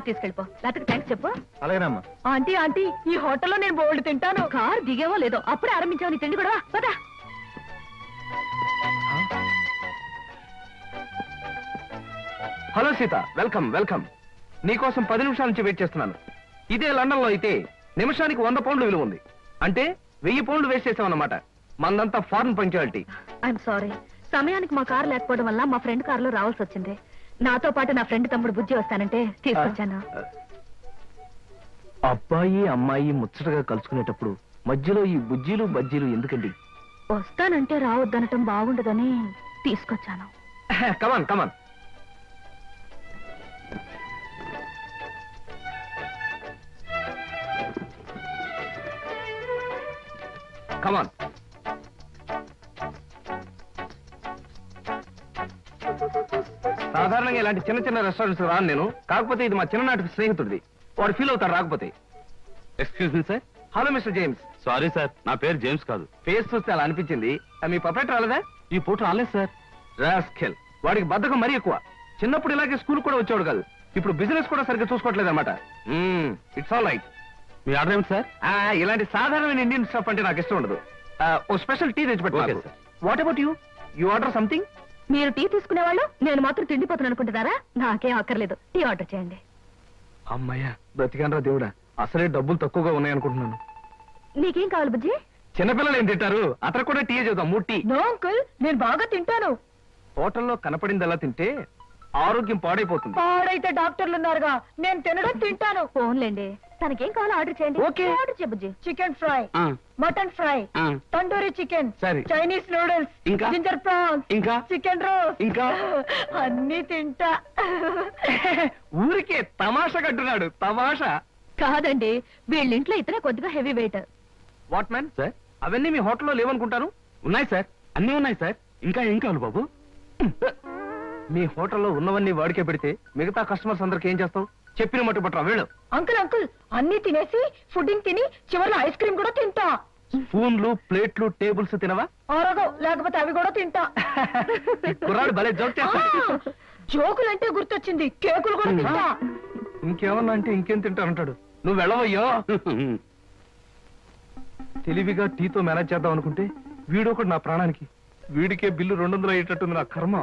Car తీసుకెళ్ళిపో. లేకపోతే thanks చెప్పు. అలాగేనమ్మా. ఆంటీ ఆంటీ, ఈ హోటల్లో నేను బోల్డ్ తింటాను. కార్ దిగేవో లేదో అప్పుడే ఆరంభించావు నీ తిండి కూడా. పదా. Hello Sita, welcome welcome. నీకోసం 10 నిమిషాల నుంచి వెయిట్ చేస్తున్నాను. ఇదే లండన్ లో అయితే నిమిషానికి 100 పౌండ్లు విలువ ఉంది. అంటే 1000 పౌండ్లు వేస్ట్ చేసామన్నమాట. మందంతా ఫారెన్ పంక్చువాలిటీ. ఐఎమ్ సారీ, సమయానికి మా కార్ లేకపోవడం వల్ల మా ఫ్రెండ్ కారులో రావాల్సి వచ్చింది. నాతో పాటు నా ఫ్రెండ్ తమ్ముడు బుజ్జి వస్తానంటే తీసుకొచ్చాను. అబ్బాయి అమ్మాయి ముచ్చటగా కలుసుకునేటప్పుడు మధ్యలో ఈ బుజ్జీలు బజ్జీలు ఎందుకండి? వస్తానంటే రావద్దనటం బాగుండదని తీసుకొచ్చాను. కమాన్ కమాన్. కమాన్. సాధారణంగా ఇలాంటి చిన్న చిన్న రెస్టారెంట్స్ రాను నేను. కాకపోతే ఇది మా చిన్ననాటి స్నేహితుడిది. వాడు ఫీల్ అవుతాడు రాకపోతే. Excuse me sir. Hello mister James. Sorry sir, నా పేరు జేమ్స్ కాదు. ఫేస్ చూస్తే అలా అనిపించింది. మీ పర్ఫెక్ట్ రాలేదా? ఈ పూట రాలేదు సార్. రాస్కెల్, వాడికి బద్ధకం మరీ ఎక్కువ. చిన్నప్పుడు ఇలాగే స్కూల్ కూడా వచ్చేవాడు కాదు. ఇప్పుడు బిజినెస్ కూడా సరిగ్గా చూసుకోవట్లేదు అనమాట. It's all right. మీ ఆర్డర్ ఏమిటి సార్? ఇలాంటి సాధారణమైన ఇండియన్ స్టఫ్ అంటే నాకు ఇష్టం ఉండదు. ఓ స్పెషల్ టీ తెచ్చిపెట్టాలి. What about you? You order something? మీరు టీ తీసుకునేవాళ్ళు, నేను మాత్రం తిండిపోతాను అనుకుంటున్నారా? నాకేం అక్కర్లేదు, టీ ఆర్డర్ చేయండి. అమ్మయ్యా, బ్రతికానరా దేవుడా. అసలే డబ్బులు తక్కువగా ఉన్నాయనుకుంటున్నాను. నీకేం కావాలి బుజ్జి? చిన్నపిల్లలు ఏం తింటారు? అతను కూడా టీ చేద్దాం. 3 టీ. నో అంకుల్, నేను బాగా తింటాను. హోటల్లో కనపడిందలా తింటే ఆరోగ్యం పాడైపోతుంది. పాడైతే డాక్టర్లు ఉన్నారుగా. నేను తినడం తింటాను. ఫోన్లేండి, తనకేం కావాలో ఆర్డర్ చేయండి. ఓకే. ఆర్డర్ చేయ బుజ్జి. Chicken fry, mutton fry, tandoori chicken, సరే. చైనీస్ నూడిల్స్, ఇంకా? జింజర్ ప్రాన్స్, ఇంకా? చికెన్ రోస్ట్, ఇంకా? అన్ని తింటా. ఊరికే తమాషా కట్టున్నాడు. తమాషా కాదండి, వీళ్ళింట్లో ఇతనే కొద్దిగా heavy weight. What man sir? అవన్నీ మీ హోటల్లో లేవనుకుంటాను. ఉన్నాయి సార్, అన్నీ ఉన్నాయి సార్. ఇంకా ఏం కావాలి బాబు? మీ హోటల్లో ఉన్నవన్నీ వాడికే పెడితే మిగతా కస్టమర్స్ అందరికి ఏం చేస్తావు? చెప్పిన మట్టు పట్టరా వెళ్ళు. అంకుల్ అంకుల్, అన్ని తినేసి ఫుడ్డింగ్ తిని చివరిలో ఐస్ క్రీమ్ కూడా తింటా. స్పూన్లు ప్లేట్లు టేబుల్స్ తినవా? ఆరోగో, లేకపోతే అవి కూడా తింటా. కుర్రాడు భలే జోక్ చేస్తాడు. జోకులంటే గుర్తొచ్చింది, కేకులు కూడా తింటా. ఇంకేమన్నా అంటే ఇంకేం తింటానంటాడు. నువ్వు వెళ్ళవయ్యో. తెలివిగా టీతో మేనేజ్ చేద్దాం అనుకుంటే వీడొకడు నా ప్రాణానికి. వీడికే బిల్లు 200 అయ్యేటట్టుంది నా కర్మ.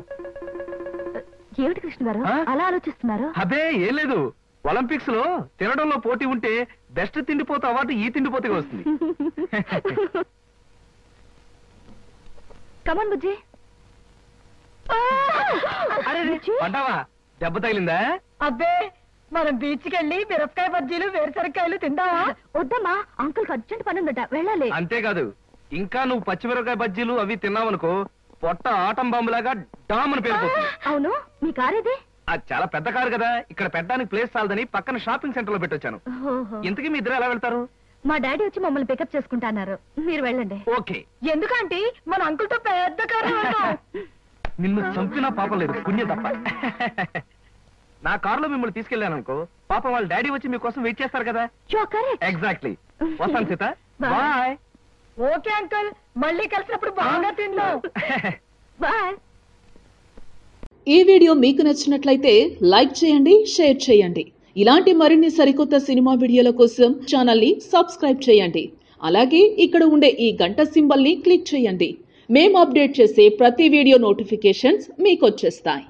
ఏమిటి కృష్ణ గారు అలా ఆలోచిస్తున్నారు? అదే ఏం లేదు. ఒలింపిక్స్ లో తినడంలో పోటీ ఉంటే బెస్ట్ తిండిపోతే అవార్డు ఈ తిండిపోతే వస్తుంది. కమాన్ బుజ్జి. పడ్డావా? దెబ్బ తగిలిందా? అబ్బే, మనం బీచ్ కి వెళ్ళి మిరపకాయ బజ్జీలు వేరుసరికాయలు తిందామా? వద్దమ్మా, అంకుల్ అర్జెంట్ పని ఉందట, వెళ్ళాలి. అంతేకాదు, ఇంకా నువ్వు పచ్చిమిరపకాయ బజ్జీలు అవి తిన్నావనుకో పొట్ట ఆటం బాంబులాగా డామ్ అని పేరుపోతుంది. అవును, మీ కారేది? అది చాలా పెద్ద కారు కదా, ఇక్కడ పెట్టడానికి ప్లేస్ చాలదని పక్కన షాపింగ్ సెంటర్ లో పెట్టొచ్చాను. ఇంతకీ మీ ఇద్దరు ఎలా వెళ్తారు? మా డాడీ వచ్చి మమ్మల్ని పికప్ చేసుకుంటాన్నారు, మీరు వెళ్ళండి. ఓకే. ఎందుకంటే మన అంకుల్ తో పెద్ద కారు. నిన్ను చంపినా పాపం లేదు, పుణ్యం తప్ప. నా కారులో మిమ్మల్ని తీసుకెళ్లాను అనుకో, పాపం వాళ్ళ డాడీ వచ్చి మీకోసం వెయిట్ చేస్తారు కదా. ఎగ్జాక్ట్లీ. వస్తాను సీత, బాయ్. ఓకే అంకుల్, మళ్ళీ కలిసినప్పుడు బాగా తిందాం. బాయ్. ఈ వీడియో మీకు నచ్చినట్లయితే లైక్ చేయండి, షేర్ చేయండి. ఇలాంటి మరిన్ని సరికొత్త సినిమా వీడియోల కోసం ఛానల్ ని సబ్స్క్రైబ్ చేయండి. అలాగే ఇక్కడ ఉండే ఈ గంట సింబల్ ని క్లిక్ చేయండి. మేము అప్డేట్ చేసే ప్రతి వీడియో నోటిఫికేషన్స్ మీకు వచ్చేస్తాయి.